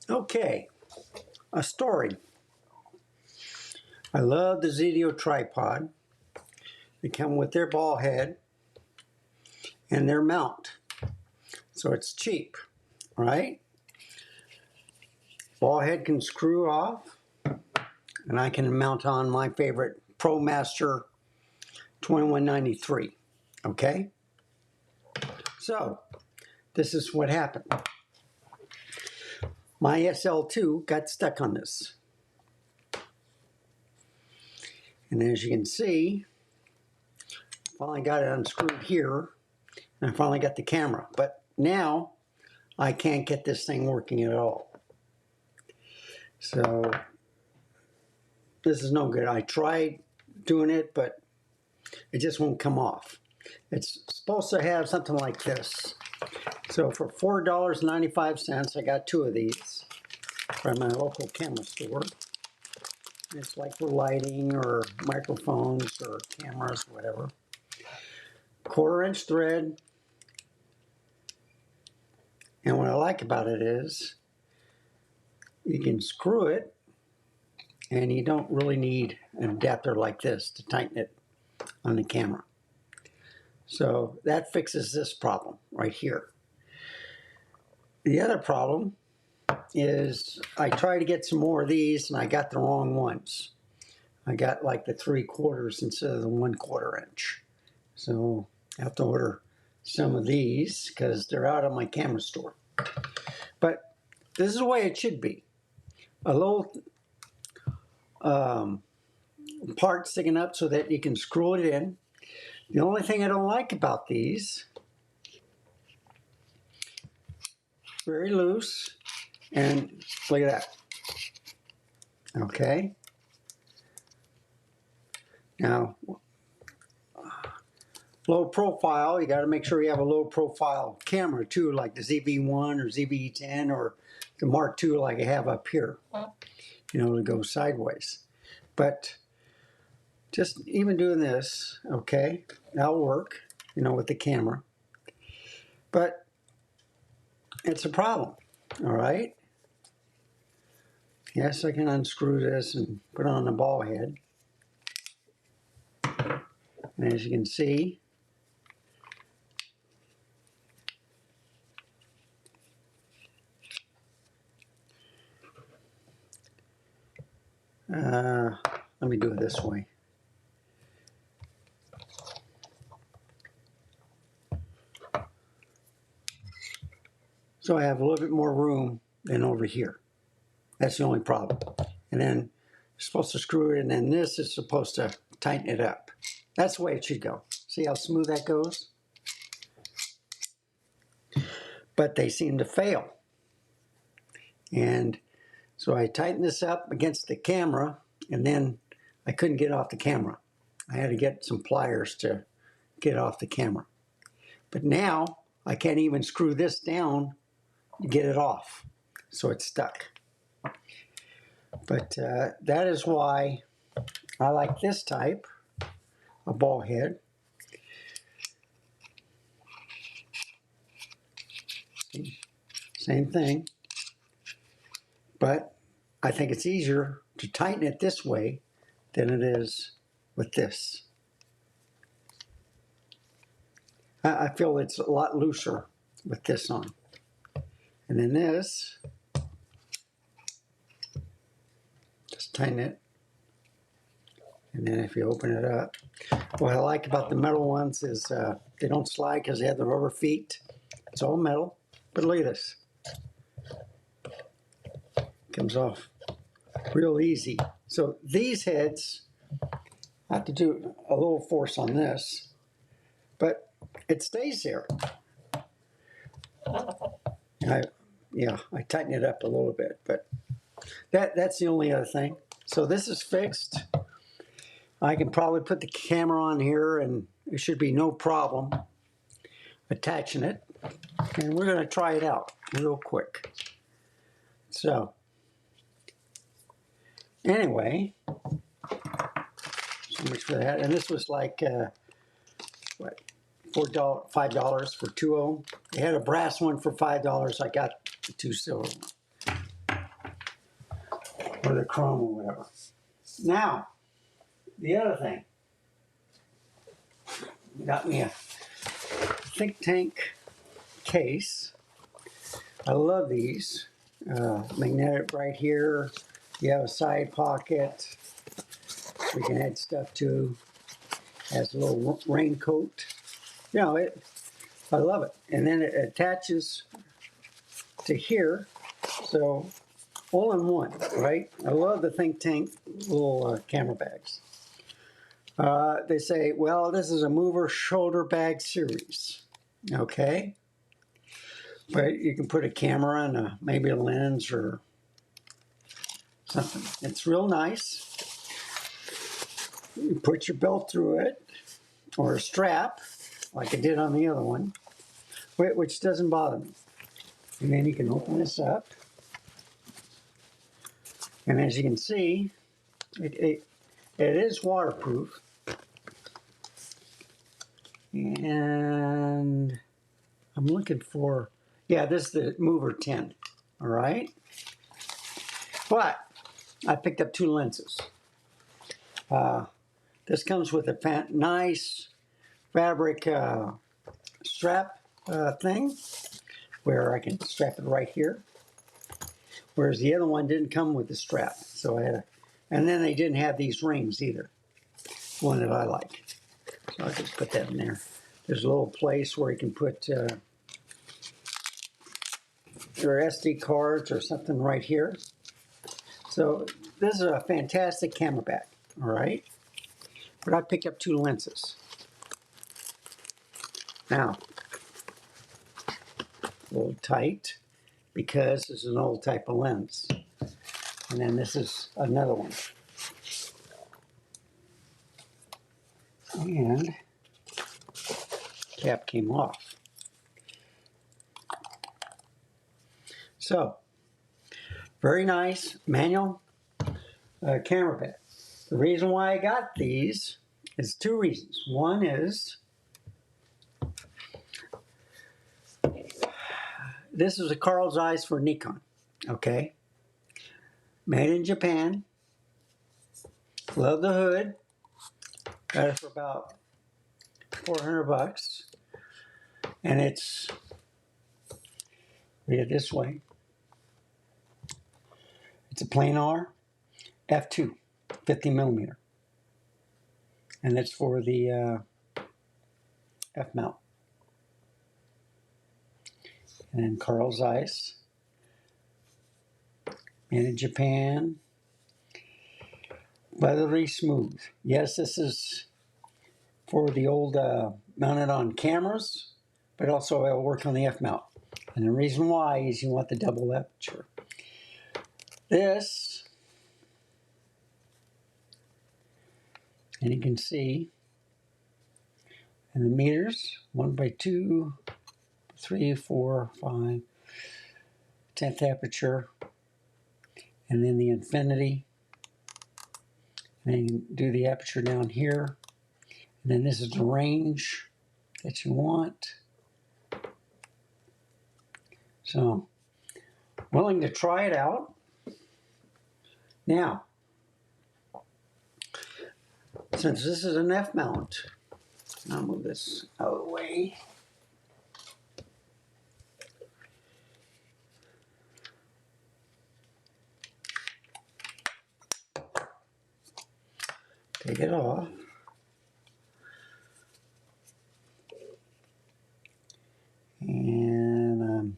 Okay, a story. I love the Zedio tripod. They come with their ball head and their mount. So it's cheap, right? Ball head can screw off and I can mount on my favorite ProMaster 2193. Okay? So, this is what happened. My SL2 got stuck on this. And as you can see, I finally got it unscrewed here, and I finally got the camera. But now, I can't get this thing working at all. So, this is no good. I tried doing it, but it just won't come off. It's supposed to have something like this. So for $4.95, I got two of these from my local camera store. It's like for lighting or microphones or cameras, whatever. 1/4-inch thread. And what I like about it is you can screw it and you don't really need an adapter like this to tighten it on the camera. So that fixes this problem right here. The other problem is I tried to get some more of these and I got the wrong ones. I got like the 3/4 instead of the 1/4 inch. So I have to order some of these because they're out of my camera store. But this is the way it should be. A little part sticking up so that you can screw it in. The only thing I don't like about these, very loose, and look at that. Okay. Now, low profile, you got to make sure you have a low profile camera too, like the ZV-1 or ZV-10 or the Mark II like I have up here, you know, to go sideways. But just even doing this, okay, that'll work, you know, with the camera. But it's a problem, all right? Yes, I can unscrew this and put it on the ball head. And as you can see, let me do it this way. So I have a little bit more room than over here. That's the only problem. And then you're supposed to screw it, and then this is supposed to tighten it up. That's the way it should go. See how smooth that goes? But they seem to fail. And so I tightened this up against the camera, and then I couldn't get off the camera. I had to get some pliers to get off the camera. But now I can't even screw this down to get it off. So it's stuck. But that is why I like this type, a ball head. Same thing. But I think it's easier to tighten it this way than it is with this. I feel it's a lot looser with this on. And then this, just tighten it. And then if you open it up, what I like about the metal ones is they don't slide because they have the rubber feet. It's all metal, but look at this. Comes off real easy. So these heads, I have to do a little force on this, but it stays there. I tighten it up a little bit, but that's the only other thing. So this is fixed. I can probably put the camera on here and it should be no problem attaching it. And we're going to try it out real quick. So anyway, so much for that. And this was like, what, $5 for two of them. They had a brass one for $5. I got the two silver ones. or the chrome or whatever. Now, the other thing, got me a think tank case. I love these. Magnetic right here. You have a side pocket. We can add stuff to. Has a little raincoat. You know, I love it. And then it attaches to here. So all in one, right? I love the think tank little camera bags. They say, well, this is a mover shoulder bag series. Okay. But you can put a camera and maybe a lens or something. It's real nice. You put your belt through it or a strap like I did on the other one, which doesn't bother me. And then you can open this up. And as you can see, it is waterproof. And I'm looking for, yeah, this is the mover 10, all right? But I picked up 2 lenses. This comes with a nice fabric strap thing where I can strap it right here. Whereas the other one didn't come with the strap. So I had and then they didn't have these rings either. One that I like. So I'll just put that in there. There's a little place where you can put your SD cards or something right here. So this is a fantastic camera bag, all right? But I picked up 2 lenses. Now, a little tight because this is an old type of lens. And then this is another one. And cap came off. So, very nice manual camera bag. The reason why I got these is 2 reasons. One is this is a Carl Zeiss for Nikon, okay? Made in Japan. Love the hood. Got it for about $400. And it's, read it this way. It's a planar f2, 50 millimeter. And that's for the F mount. And then Carl Zeiss, made in Japan, buttery smooth. Yes, this is for the old mounted on cameras, but also it'll work on the F mount. And the reason why is you want the double aperture. This, and you can see in the meters, 1 by 2, 3, 4, 5, 10th aperture, and then the infinity. And then you do the aperture down here. And then this is the range that you want. So, willing to try it out. Now, since this is an F mount, I'll move this out of the way. Take it off. And I'm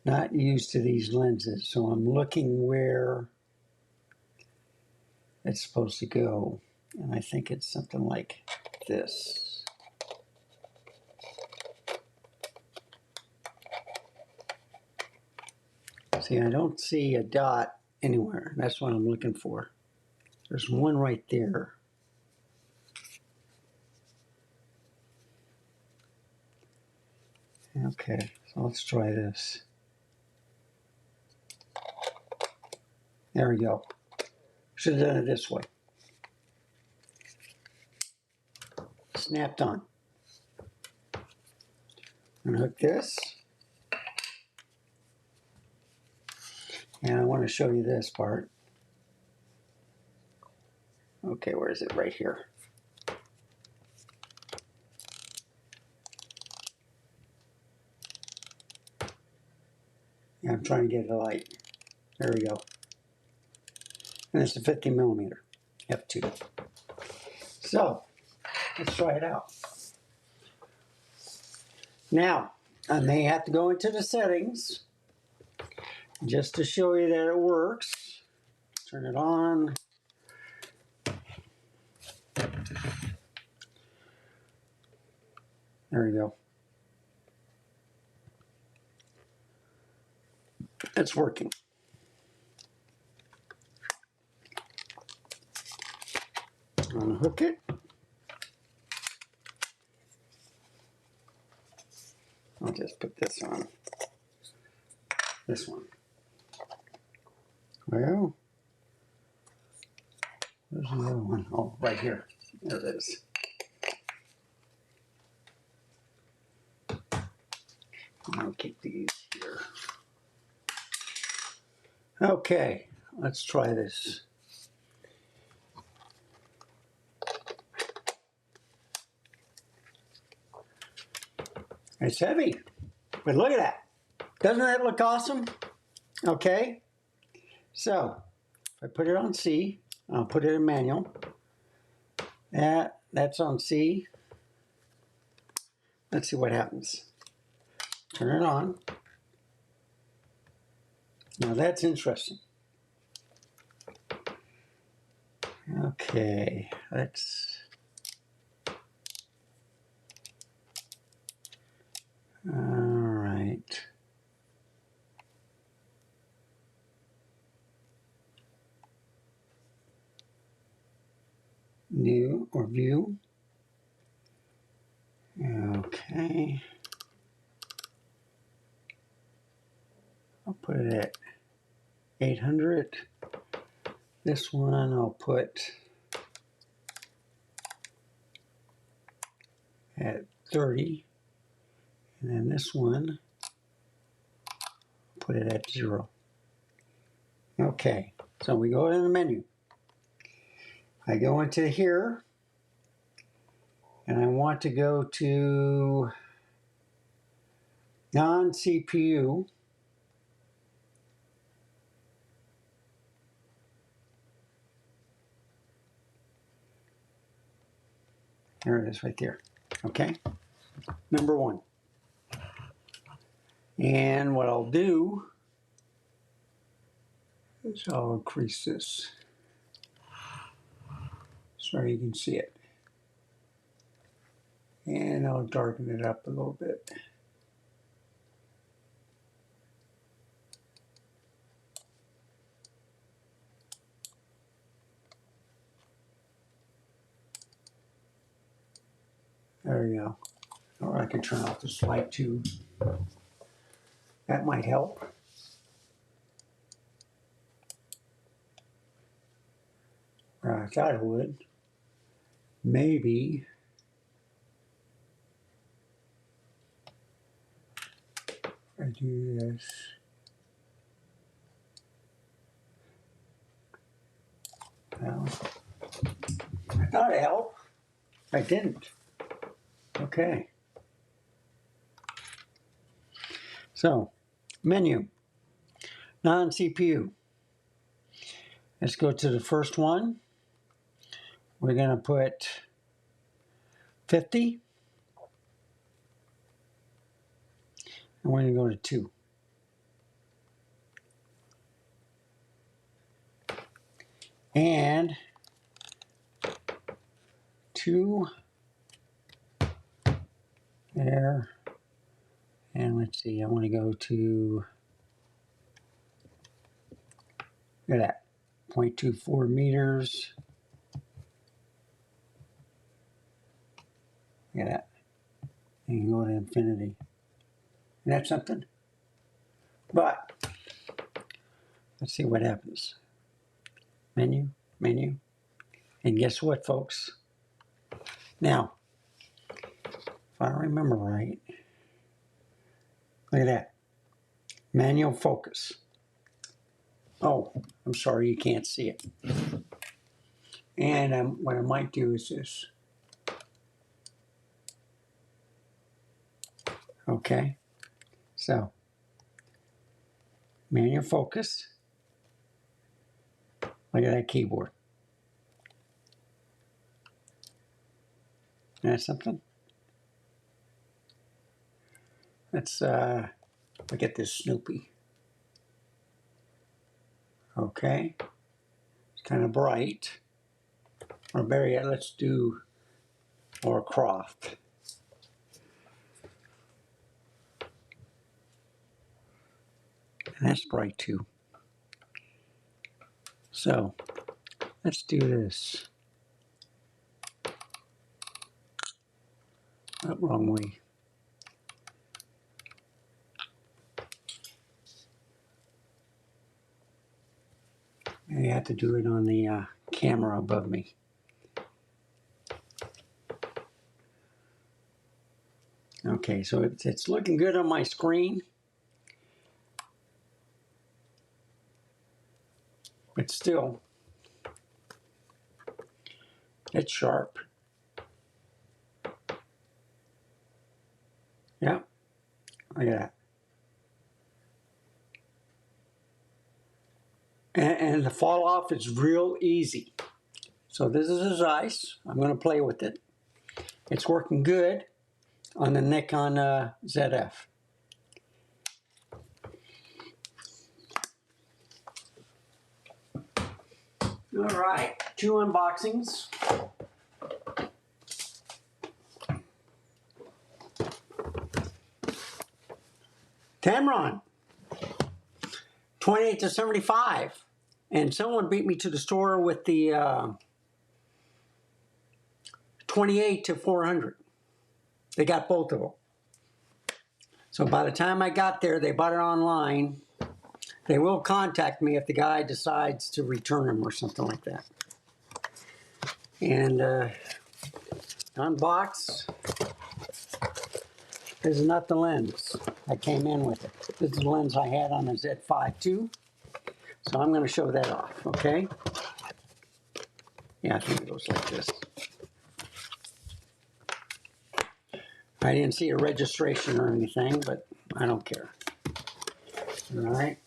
not used to these lenses, so I'm looking where it's supposed to go. And I think it's something like this. See, I don't see a dot anywhere. That's what I'm looking for. There's one right there. Okay, so let's try this. There we go. Should have done it this way. Snapped on. Unhook this. And I want to show you this part. Okay, where is it? Right here. Yeah, I'm trying to get it light. There we go. And it's a 50 millimeter f2. So let's try it out. Now, I may have to go into the settings just to show you that it works. Turn it on. There we go. It's working. Unhook it. I'll just put this on. This one. Well, where's the other one? Oh, right here. There it is. I'll keep these here. Okay, let's try this. It's heavy, but look at that. Doesn't that look awesome? Okay, so if I put it on C, I'll put it in manual. That's on C. Let's see what happens. Turn it on. Now that's interesting. Okay, let's... All right. New or view. Okay. I'll put it at 800. This one I'll put at 30. And then this one, put it at 0. Okay, so we go to the menu. I go into here, and I want to go to non-CPU. There it is right there. Okay, number 1. And what I'll do is I'll increase this so you can see it. And I'll darken it up a little bit. There you go. Or I can turn off this light too. That might help. I thought it would. Maybe. I do this. Well, I thought it helped. I didn't. Okay. So, menu, non-CPU. Let's go to the first one. We're going to put 50. And we're going to go to 2. And 2 there. And let's see, I want to go to, look at that, 0.24 meters. Look at that. And you can go to infinity. And that's something. But let's see what happens. Menu, menu. And guess what, folks? Now, if I remember right, look at that. Manual focus. Oh, I'm sorry, you can't see it. And what I might do is this. Okay, so manual focus. Look at that keyboard. That's something. Let's look at this Snoopy. Okay, it's kind of bright. Or better yet, let's do Laura Croft. And that's bright too. So let's do this. Oh, wrong way. I have to do it on the camera above me. Okay, so it's looking good on my screen. But still, it's sharp. Yeah, look at that. And the fall off is real easy. So this is a Zeiss. I'm going to play with it. It's working good on the Nikon ZF. All right, 2 unboxings. Tamron, 28 to 75. And someone beat me to the store with the 28 to 400. They got both of them. So by the time I got there, they bought it online. They will contact me if the guy decides to return them or something like that. And unbox. This is not the lens. I came in with it. This is the lens I had on the Z5 too. So I'm going to show that off, okay? Yeah, I think it goes like this. I didn't see a registration or anything, but I don't care. All right.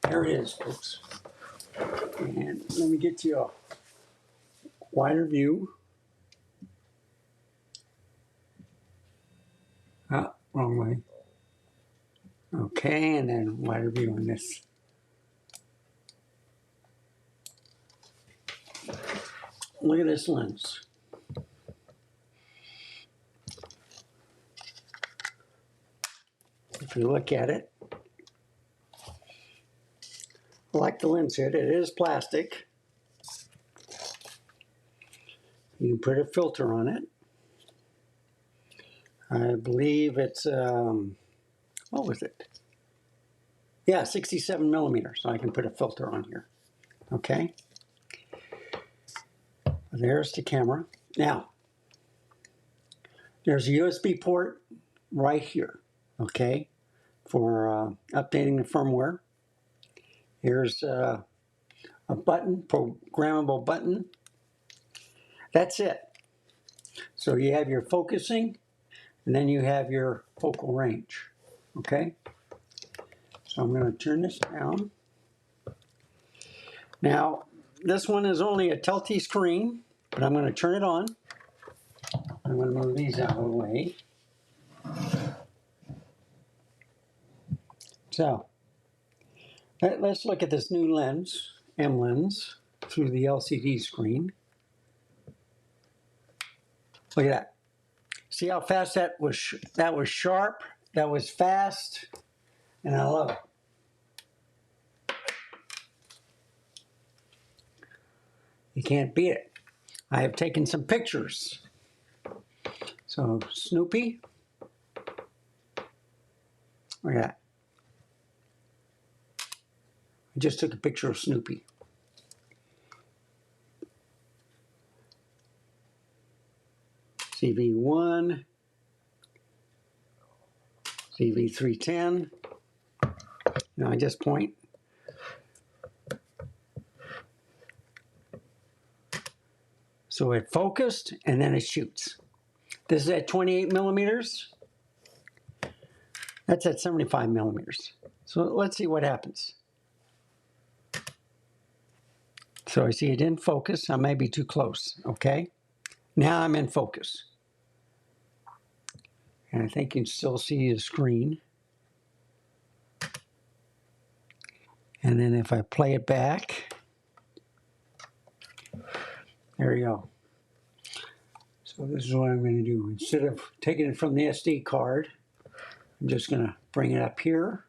There it is, folks. And let me get you a wider view. Ah, wrong way. Okay, and then wider view on this. Look at this lens. If you look at it, like the lens head, it is plastic. You can put a filter on it. I believe it's, what was it? Yeah, 67 millimeters, so I can put a filter on here. Okay. There's the camera. Now, there's a USB port right here, okay, for updating the firmware. Here's a button, programmable button. That's it. So you have your focusing, and then you have your focal range, okay? So I'm going to turn this down. Now, this one is only a Telti screen, but I'm going to turn it on. I'm going to move these out of the way. So, let's look at this new lens, M lens, through the LCD screen. Look at that. See how fast that was? That was sharp, that was fast, and I love it. You can't beat it. I have taken some pictures. So, Snoopy. Look at that. I just took a picture of Snoopy. CV1, CV310. Now I just point So it focused and then it shoots. This is at 28 millimeters. That's at 75 millimeters. So let's see what happens. So I see it didn't focus. I may be too close, okay? Now I'm in focus. And I think you can still see the screen. And then if I play it back, there you go. So this is what I'm going to do. Instead of taking it from the SD card, I'm just going to bring it up here.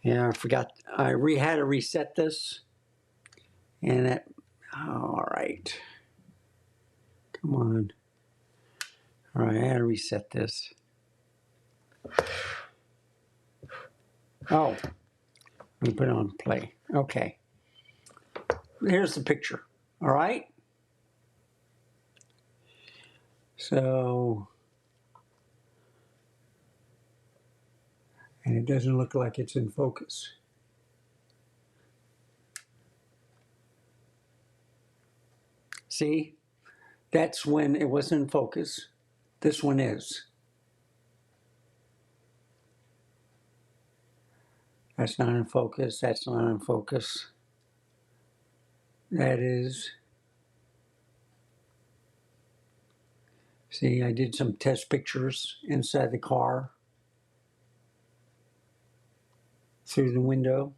Yeah, I forgot. I had to reset this. And that, all right. Come on. All right, I had to reset this. Oh, let me put it on play. Okay. Here's the picture. All right. So, and it doesn't look like it's in focus. See, that's when it wasn't in focus. This one is. That's not in focus. That's not in focus. That is. See, I did some test pictures inside the car through the window.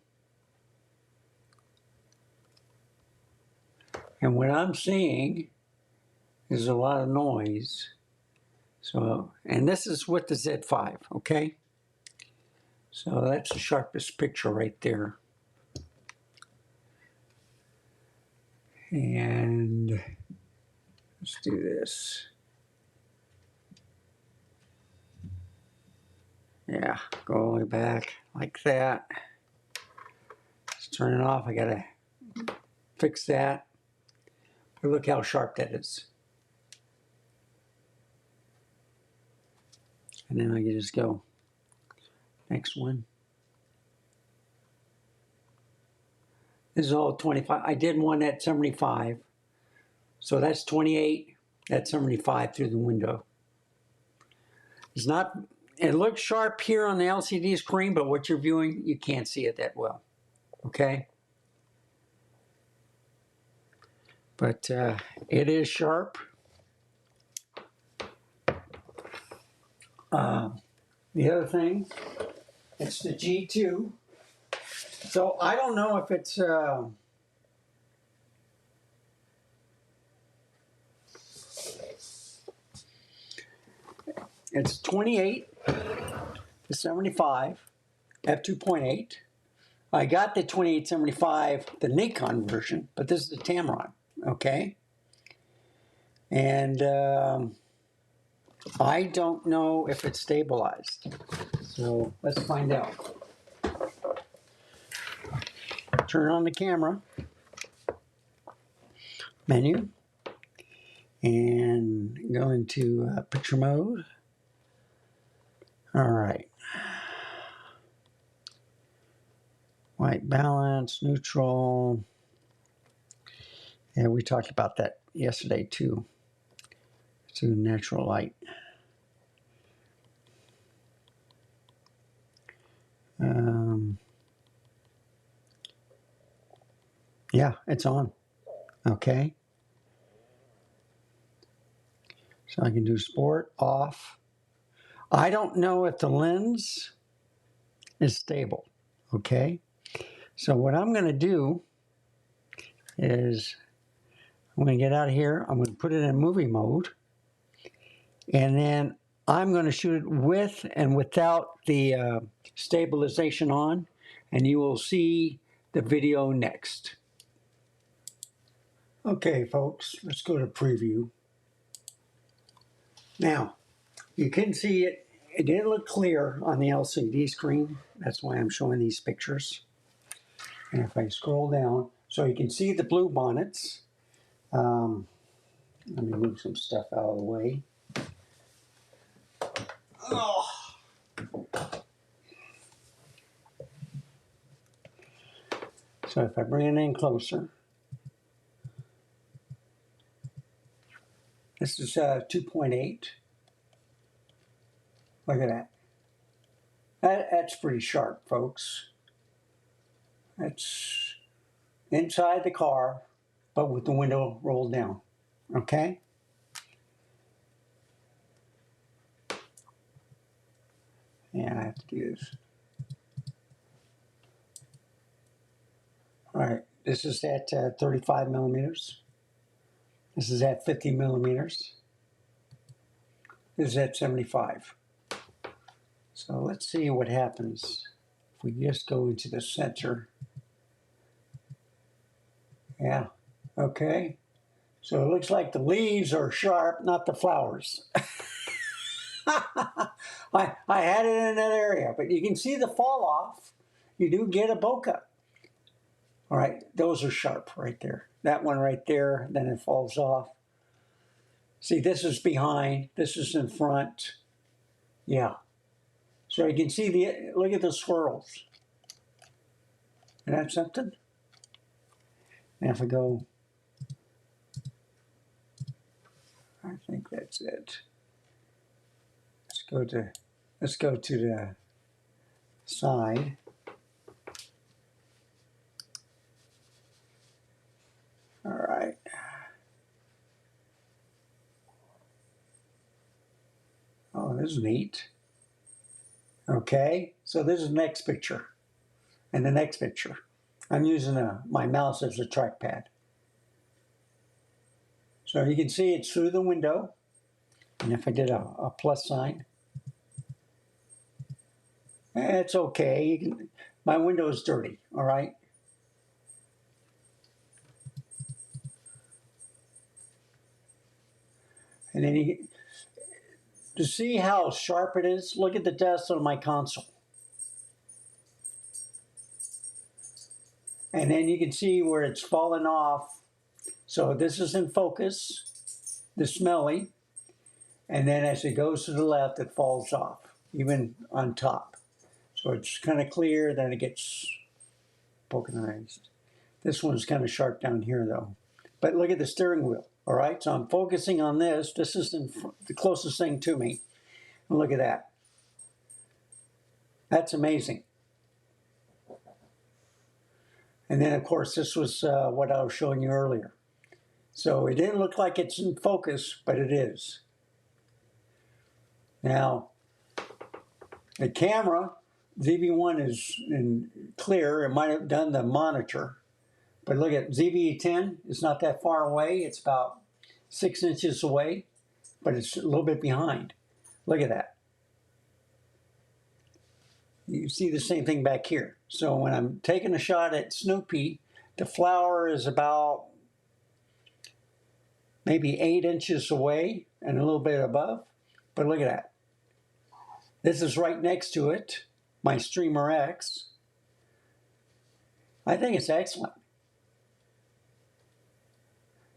And what I'm seeing is a lot of noise. So, and this is with the Z5, okay? So that's the sharpest picture right there. And let's do this. Yeah, go all the way back like that. Let's turn it off. I gotta fix that. But look how sharp that is. And then I can just go. Next one. This is all 25. I did one at 75. So that's 28. That's 75 through the window. It's not, it looks sharp here on the LCD screen, but what you're viewing, you can't see it that well. Okay? But it is sharp. The other thing, it's the G2. So I don't know if it's it's 28 to 75 f2.8. I got the 2875, the Nikon version, but this is the Tamron, okay? And I don't know if it's stabilized. So let's find out. Turn on the camera menu and go into picture mode. All right. White balance, neutral. Yeah, we talked about that yesterday too. To natural light. Yeah, it's on. Okay. So I can do sport, off. I don't know if the lens is stable. Okay. So what I'm going to do is I'm going to get out of here. I'm going to put it in movie mode. And then I'm going to shoot it with and without the stabilization on. And you will see the video next. Okay, folks, let's go to preview. Now, you can see it. It didn't look clear on the LCD screen. That's why I'm showing these pictures. And if I scroll down, so you can see the blue bonnets. Let me move some stuff out of the way. Oh. So if I bring it in closer, this is 2.8. Look at that. That's pretty sharp, folks. That's inside the car, but with the window rolled down. Okay? And I have to do this. All right, this is at 35 millimeters. This is at 50 millimeters. This is at 75. So let's see what happens if we just go into the center. Yeah, okay. So it looks like the leaves are sharp, not the flowers. I had it in that area, but you can see the fall off. You do get a bokeh. All right, those are sharp right there. That one right there, then it falls off. See, this is behind, this is in front. Yeah. So you can see look at the swirls. Isn't that something? And if I go, I think that's it. Let's go to the side. All right. Oh, this is neat. Okay, so this is the next picture. And the next picture. I'm using my mouse as a trackpad. So you can see it's through the window. And if I did a plus sign, it's okay. My window is dirty, all right? And then to see how sharp it is, look at the dust on my console. And then you can see where it's fallen off. So this is in focus, the smelly. And then as it goes to the left, it falls off, even on top. So it's kind of clear, then it gets vulcanized. This one's kind of sharp down here though. But look at the steering wheel, all right? So I'm focusing on this. This is the closest thing to me. And look at that. That's amazing. And then of course, this was what I was showing you earlier. So it didn't look like it's in focus, but it is. Now, the camera, ZV-1 is in clear. It might have done the monitor. But look at ZV-10, it's not that far away. It's about 6 inches away, but it's a little bit behind. Look at that. You see the same thing back here. So when I'm taking a shot at Snoopy, the flower is about maybe 8 inches away and a little bit above. But look at that. This is right next to it, my Streamer X. I think it's excellent.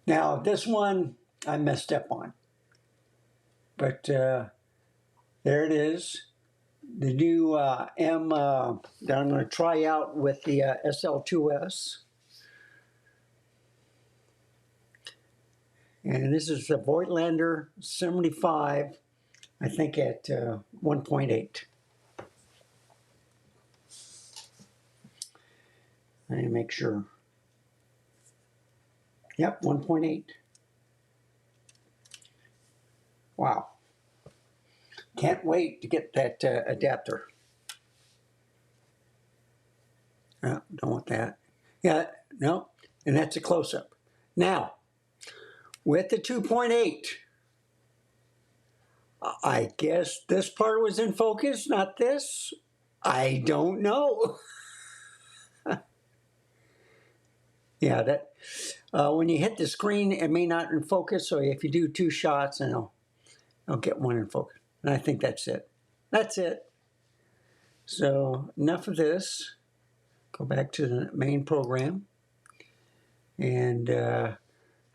Now, this one I messed up on. But there it is. The new M that I'm going to try out with the SL2S. And this is the Voigtlander 75, I think at 1.8. I need to make sure. Yep, 1.8. Wow. Can't wait to get that adapter. Don't want that. Yeah, no, and that's a close-up. Now, with the 2.8, I guess this part was in focus, not this. I don't know. Yeah, that when you hit the screen, it may not in focus. So if you do 2 shots, and I'll get one in focus. And I think that's it. That's it. So enough of this. Go back to the main program and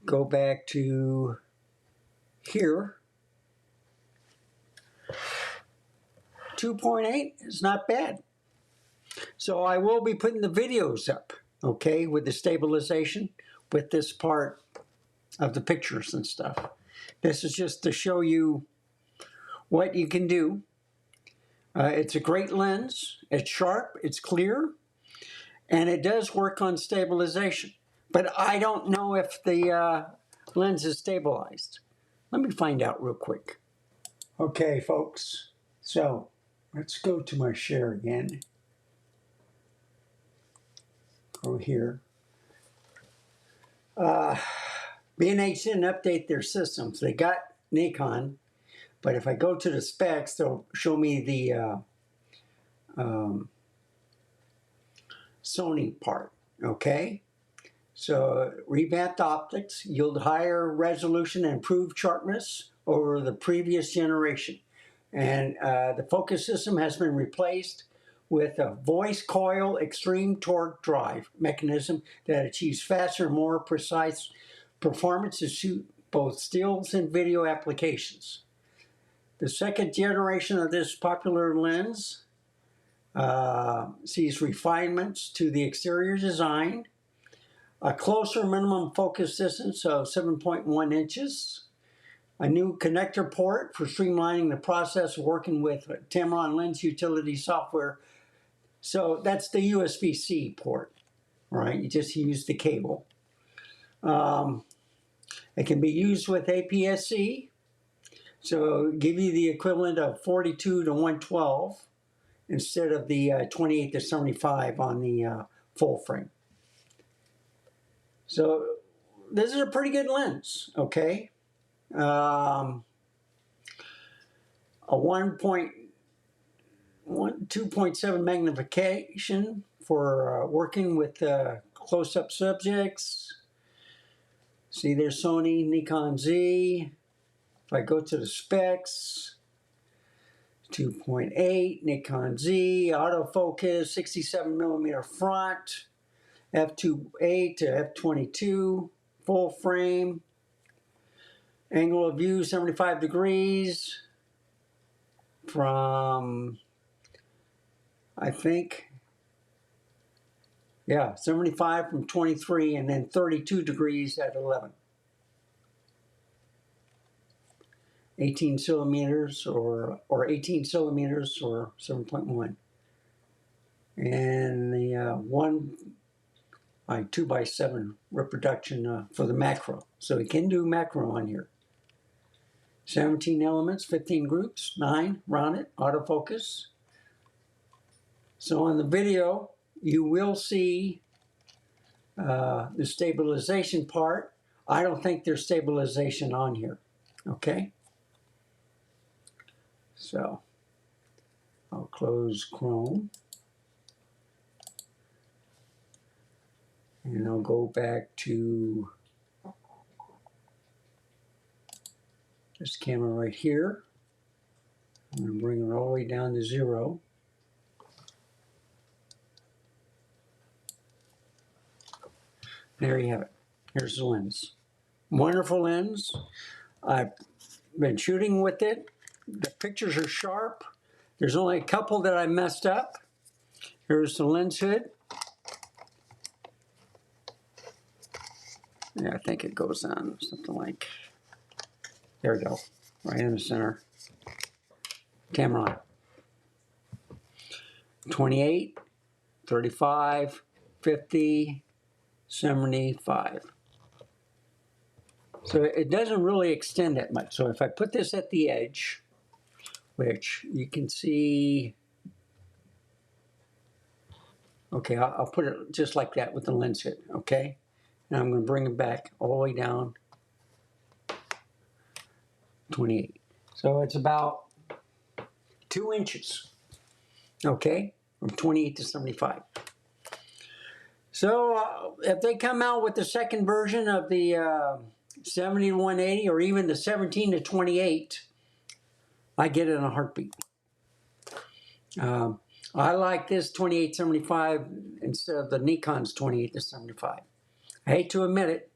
go back to here. 2.8 is not bad. So I will be putting the videos up okay, with the stabilization, with this part of the pictures and stuff. This is just to show you what you can do. It's a great lens. It's sharp, it's clear, and it does work on stabilization. But I don't know if the lens is stabilized. Let me find out real quick. Okay, folks, so let's go to my share again. Go here. B&H didn't update their systems. They got Nikon, but if I go to the specs, they'll show me the Sony part, okay? So revamped optics yield higher resolution and improved sharpness over the previous generation. And the focus system has been replaced with a voice coil extreme torque drive mechanism that achieves faster and more precise performance to suit both stills and video applications. The second generation of this popular lens sees refinements to the exterior design, a closer minimum focus distance of 7.1 inches, a new connector port for streamlining the process of working with Tamron lens utility software. So that's the USB-C port, right? You just use the cable. It can be used with APS-C, so give you the equivalent of 42 to 112 instead of the 28 to 75 on the full frame. So this is a pretty good lens, okay? A 2.7 magnification for working with close-up subjects. See, there's Sony, Nikon Z. If I go to the specs, 2.8, Nikon Z, autofocus, 67 millimeter front, f2.8 to f22, full frame, angle of view 75 degrees from, I think, yeah, 75 from 23 and then 32 degrees at 11. 18 centimeters or 18 centimeters or 7.1. And the 2x7 reproduction for the macro. So we can do macro on here. 17 elements, 15 groups, 9, round it, autofocus. So on the video, you will see the stabilization part. I don't think there's stabilization on here, okay? So I'll close Chrome. And I'll go back to this camera right here. I'm going to bring it all the way down to 0. There you have it. Here's the lens. Wonderful lens. I've been shooting with it. The pictures are sharp. There's only a couple that I messed up. Here's the lens hood. Yeah, I think it goes on something like, there we go, right in the center. Tamron. 28, 35, 50, 75. So it doesn't really extend that much. So if I put this at the edge, which you can see, okay, I'll put it just like that with the lens hood, okay? And I'm going to bring it back all the way down 28. So it's about 2 inches, okay, from 28 to 75. So if they come out with the second version of the 70 to 180 or even the 17 to 28, I get it in a heartbeat. I like this 28-75 instead of the Nikon's 28 to 75. I hate to admit it.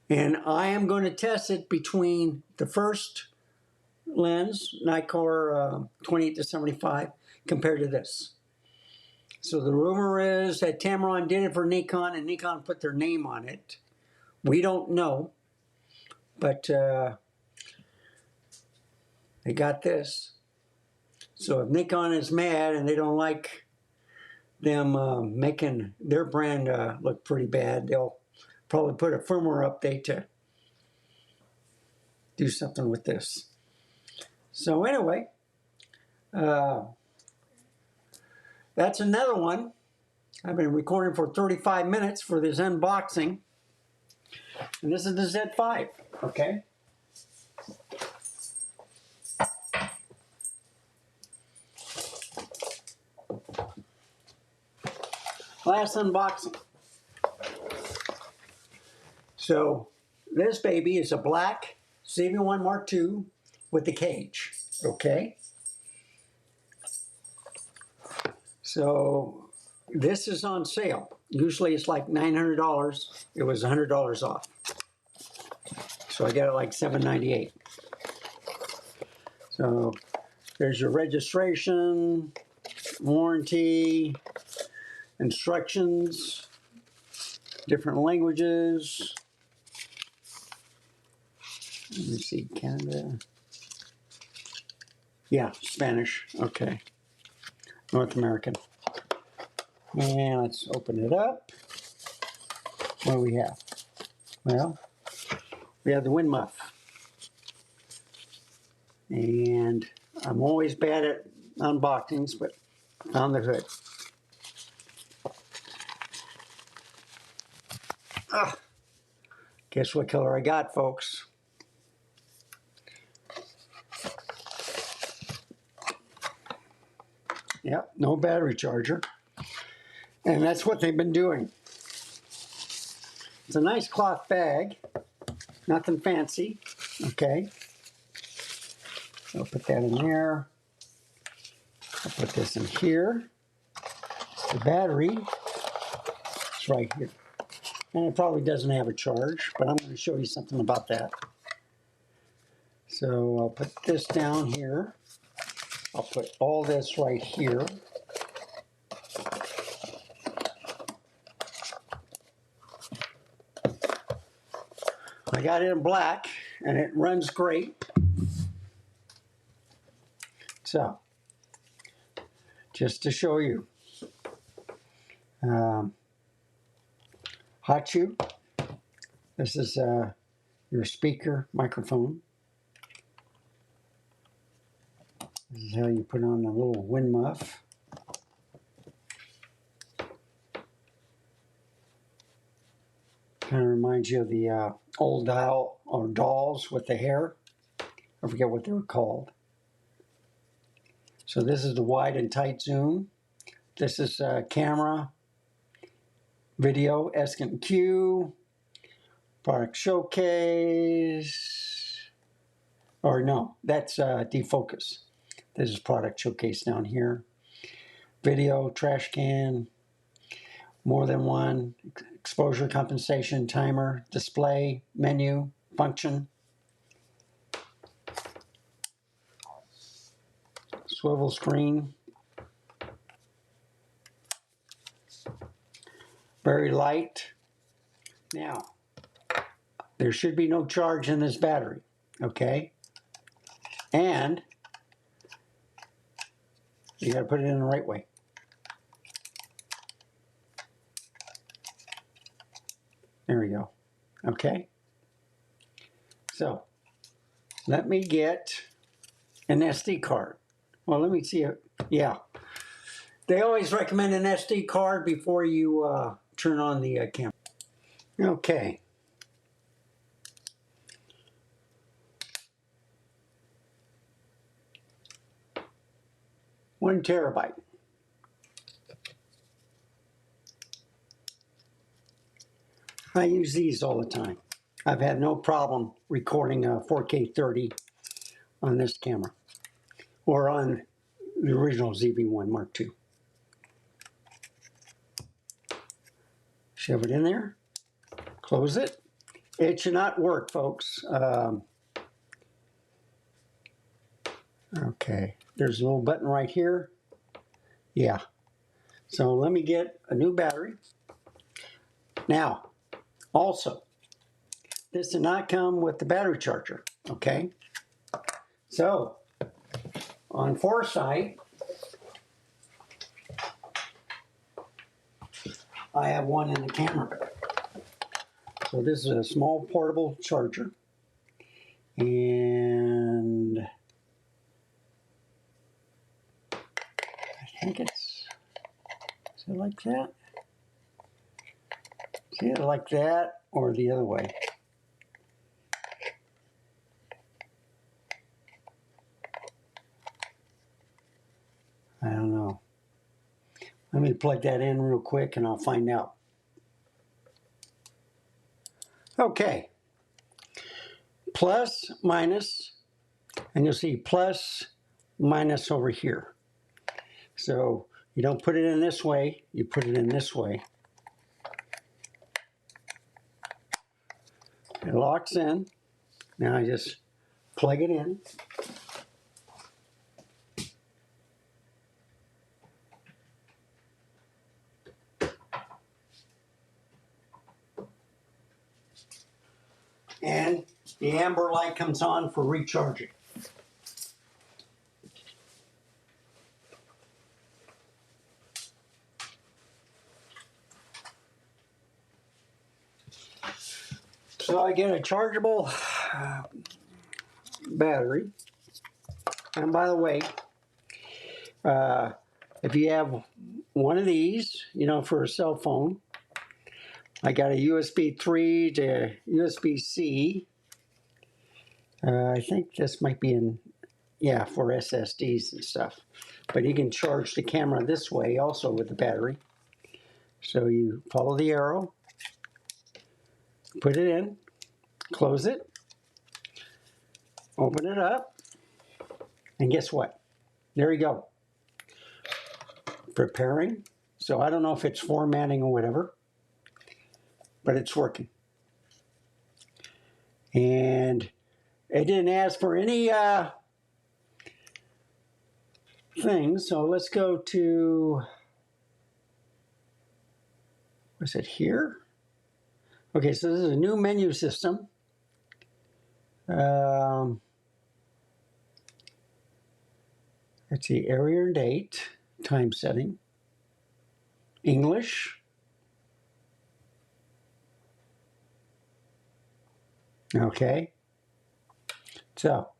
And I am going to test it between the first lens, Nikkor 28 to 75, compared to this. So the rumor is that Tamron did it for Nikon and Nikon put their name on it. We don't know, but they got this. So if Nikon is mad and they don't like them making their brand look pretty bad, they'll probably put a firmware update to do something with this. So anyway, that's another one. I've been recording for 35 minutes for this unboxing. And this is the Z5, okay? Last unboxing. So this baby is a black ZV-1 Mark II with the cage, okay? So this is on sale. Usually it's like $900. It was $100 off. So I got it like $798. So there's your registration, warranty, instructions, different languages. Let me see, Canada. Yeah, Spanish, okay. North American. And let's open it up. What do we have? Well, we have the wind muff. And I'm always bad at unboxings, but found the hood. Ah, guess what color I got, folks? Yep, no battery charger. And that's what they've been doing. It's a nice cloth bag, nothing fancy, okay? I'll put that in there. I'll put this in here. The battery is right here. And it probably doesn't have a charge, but I'm going to show you something about that. So I'll put this down here. I'll put all this right here. I got it in black, and it runs great. So, just to show you, hot shoe. This is your speaker microphone. This is how you put on the little wind muff. Kind of reminds you of the old doll or dolls with the hair. I forget what they were called. So this is the wide and tight zoom. This is camera, video, S and Q, product showcase, or no, that's defocus. This is product showcase down here. Video, trash can, more than one, exposure compensation, timer, display, menu, function, swivel screen, very light. Now, there should be no charge in this battery, okay? And you gotta put it in the right way. There we go, okay? So, let me get an SD card. Well, let me see it, yeah. They always recommend an SD card before you turn on the camera. Okay. One terabyte. I use these all the time. I've had no problem recording a 4K 30 on this camera or on the original ZV-1 Mark II. Shove it in there, close it. It should not work, folks. Okay, there's a little button right here. Yeah, So let me get a new battery. Now, also, this did not come with the battery charger, okay? So, on foresight, I have one in the camera. So this is a small portable charger. And I think it's, is it like that? It's either like that or the other way. I don't know. Let me plug that in real quick and I'll find out. Okay. Plus, minus, and you'll see plus, minus over here. So you don't put it in this way, you put it in this way. It locks in. Now I just plug it in. And the amber light comes on for recharging. So I get a chargeable battery. And by the way, if you have one of these, you know, for a cell phone, I got a USB 3 to USB-C. I think this might be in, yeah, for SSDs and stuff. But you can charge the camera this way also with the battery. So you follow the arrow, put it in, close it, open it up, and guess what? There you go. Preparing. So I don't know if it's formatting or whatever, but it's working. And it didn't ask for any things. So let's go to, was it here? Okay, so this is a new menu system. Let's see, area and date, time setting, English. Okay. So,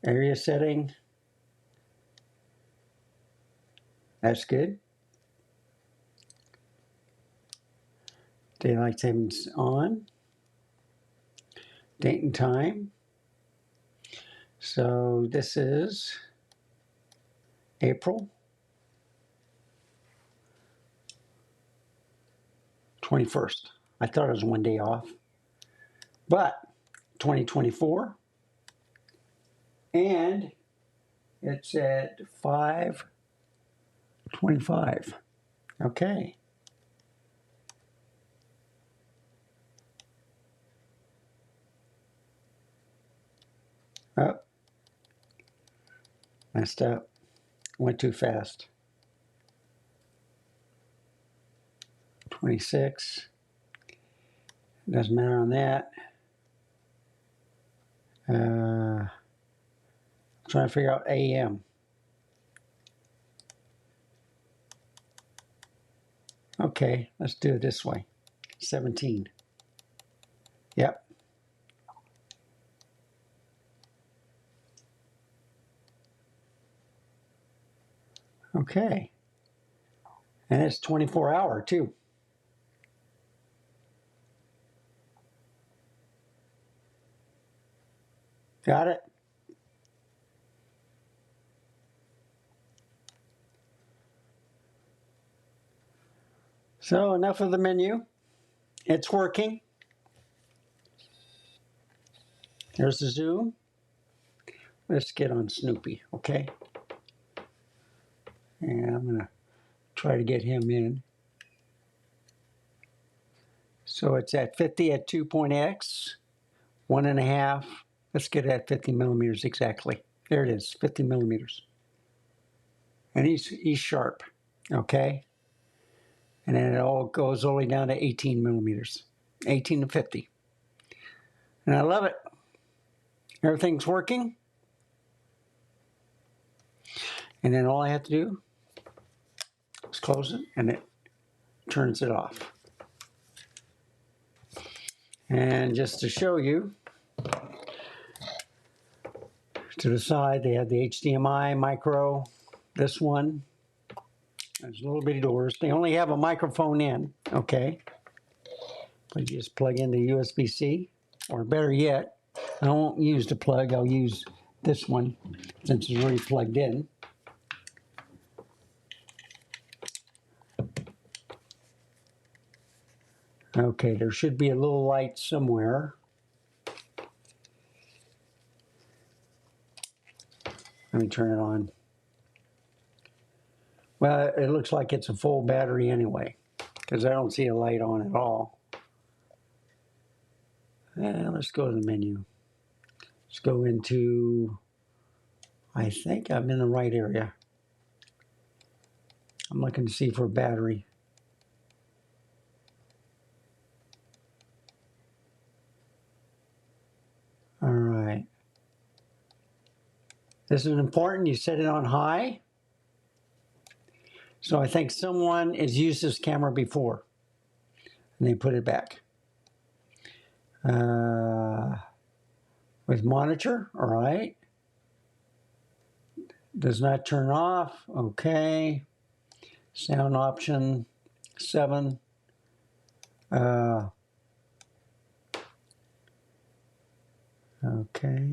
area setting. That's good. Daylight savings on. Date and time. So this is April 21st. I thought it was one day off. But 2024. And it's at 5:25. Okay. Oh, messed up. Went too fast. 26. Doesn't matter on that. Trying to figure out AM. Okay, let's do it this way. 17. Yep. Okay. And it's 24-hour too. Got it? So enough of the menu. It's working. There's the zoom. Let's get on Snoopy, okay? And I'm going to try to get him in. So it's at 50 at 2.x, 1.5. Let's get it at 50 millimeters exactly. There it is, 50 millimeters. And he's sharp. okay? And then it all goes all the way down to 18 millimeters, 18 to 50. And I love it. Everything's working. And then all I have to do is close it, and it turns it off. And just to show you, to the side, they have the HDMI micro. This one, there's little bitty doors. They only have a microphone in, okay? But you just plug in the USB-C, or better yet, I won't use the plug. I'll use this one since it's already plugged in. Okay, there should be a little light somewhere. Let me turn it on. Well, it looks like it's a full battery anyway, because I don't see a light on at all. Let's go to the menu. Let's go into, I think I'm in the right area. I'm looking to see for battery. All right. This is important. You set it on high. So I think someone has used this camera before, and they put it back. With monitor, all right. Does not turn off, okay. Sound option 7. Okay.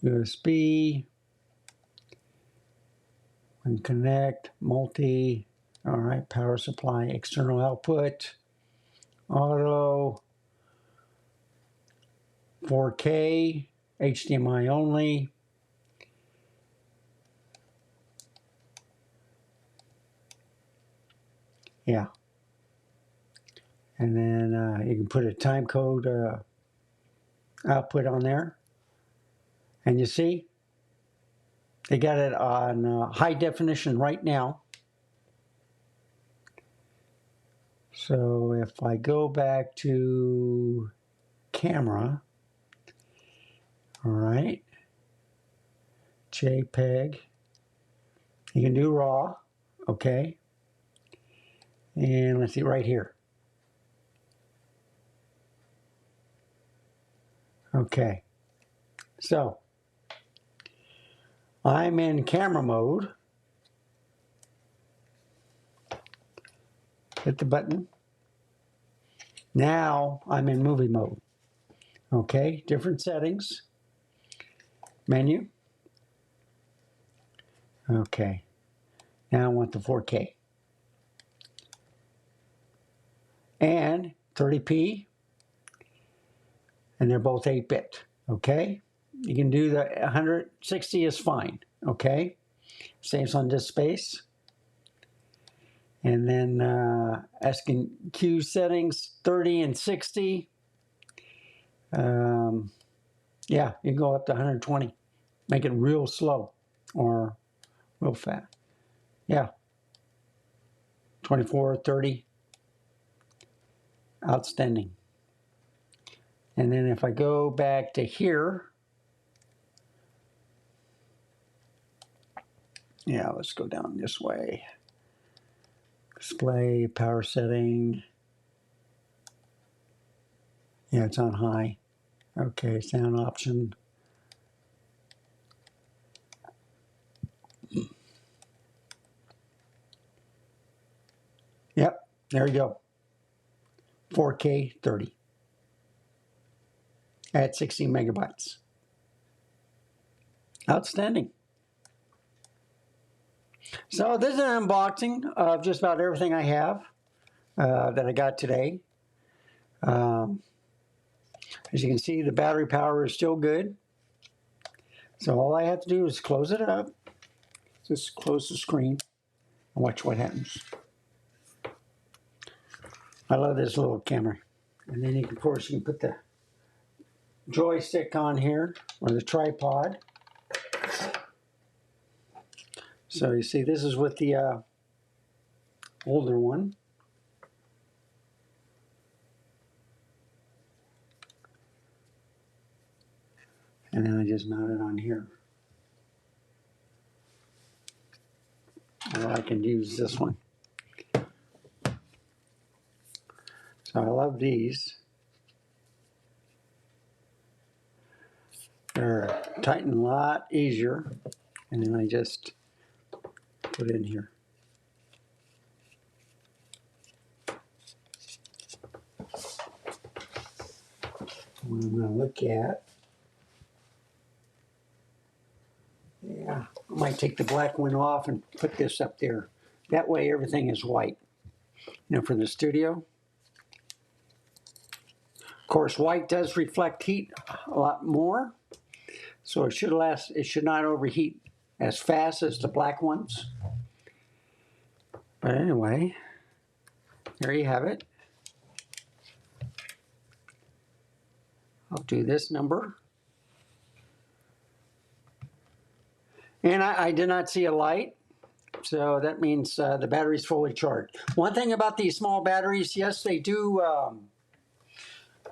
USB. And connect, multi, all right, power supply, external output, auto, 4K, HDMI only. Yeah. And then you can put a time code output on there. And you see, they got it on high definition right now. So if I go back to camera, all right, JPEG, you can do RAW, okay. And let's see right here. Okay, so I'm in camera mode. Hit the button. Now I'm in movie mode. Okay, different settings. Menu. Okay, now I want the 4K. And 30p. And they're both 8-bit. Okay, you can do the 160 is fine. Okay, saves on disk space. And then SQ settings 30 and 60. Yeah, you can go up to 120. Make it real slow or real fast. Yeah. 24, 30. Outstanding. And then if I go back to here, yeah, let's go down this way. Display, power setting. Yeah, it's on high. Okay, sound option. Yep, there you go. 4K 30 at 16 megabytes. Outstanding. So this is an unboxing of just about everything I have that I got today. As you can see, the battery power is still good. So all I have to do is close it up. Just close the screen and watch what happens. I love this little camera. And then of course, you can put the joystick on here, or the tripod. So you see, this is with the older one. And then I just mount it on here. Or I can use this one. So I love these. They're tighten a lot easier. And then I just put it in here. What I'm going to look at. Yeah, I might take the black one off and put this up there. That way everything is white. You know, for the studio. Of course, white does reflect heat a lot more. So it should not overheat as fast as the black ones. But anyway, there you have it. I'll do this number. And I did not see a light, so that means the battery's fully charged. One thing about these small batteries, yes, they do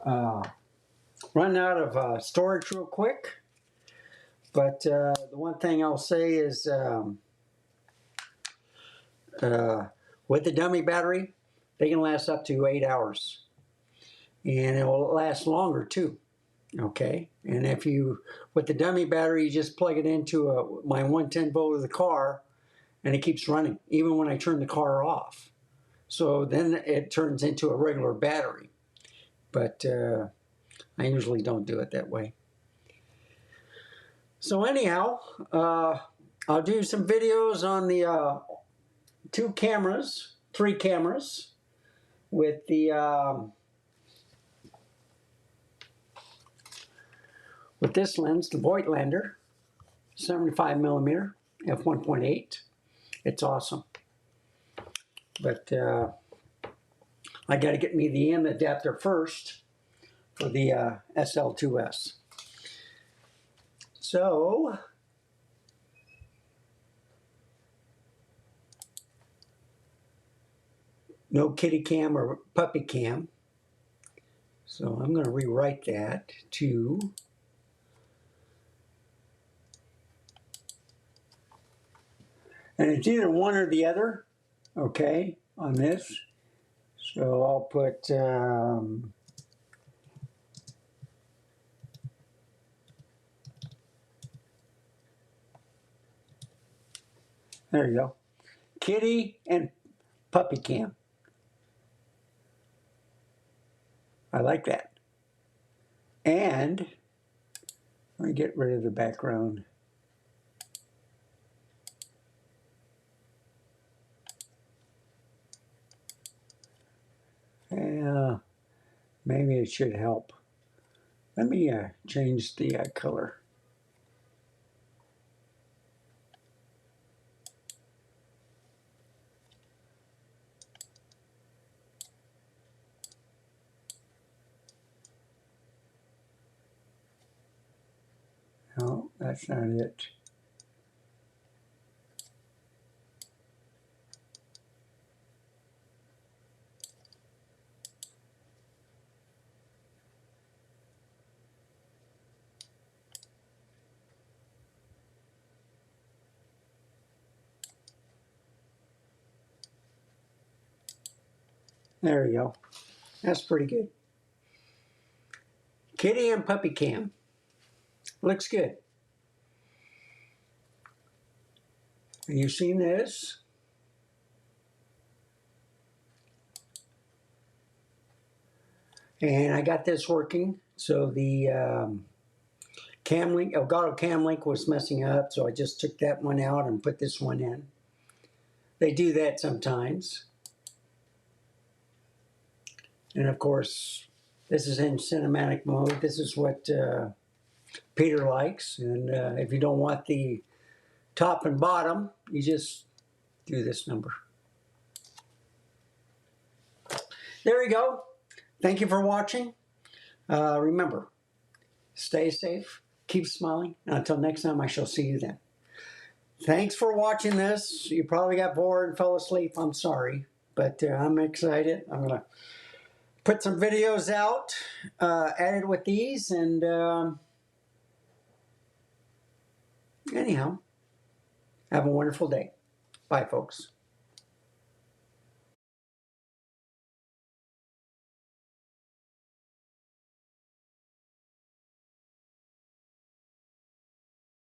run out of storage real quick. But the one thing I'll say is with the dummy battery, they can last up to 8 hours. And it will last longer too. Okay, and if you, with the dummy battery, you just plug it into my 110 volt of the car, and it keeps running, even when I turn the car off. So then it turns into a regular battery. But I usually don't do it that way. So anyhow, I'll do some videos on the 3 cameras, with the with this lens, the Voigtlander, 75mm f1.8. It's awesome. But I got to get me the M adapter first for the SL2S. So no kitty cam or puppy cam. So I'm going to rewrite that to and it's either one or the other, okay, on this. So I'll put there you go, kitty and puppy cam. I like that. And let me get rid of the background. Yeah, maybe it should help. Let me change the color. No, that's not it. There you go. That's pretty good. Kitty and puppy cam. Looks good. Have you seen this? And I got this working. So the Elgato Cam Link was messing up, so I just took that one out and put this one in. They do that sometimes. And of course, this is in cinematic mode. This is what Peter likes. And if you don't want the top and bottom, you just do this number. There you go. Thank you for watching. Remember, stay safe, keep smiling, and until next time, I shall see you then. thanks for watching this. You probably got bored and fell asleep. I'm sorry, but I'm excited. I'm gonna put some videos out added with these, and anyhow, have a wonderful day. Bye, folks.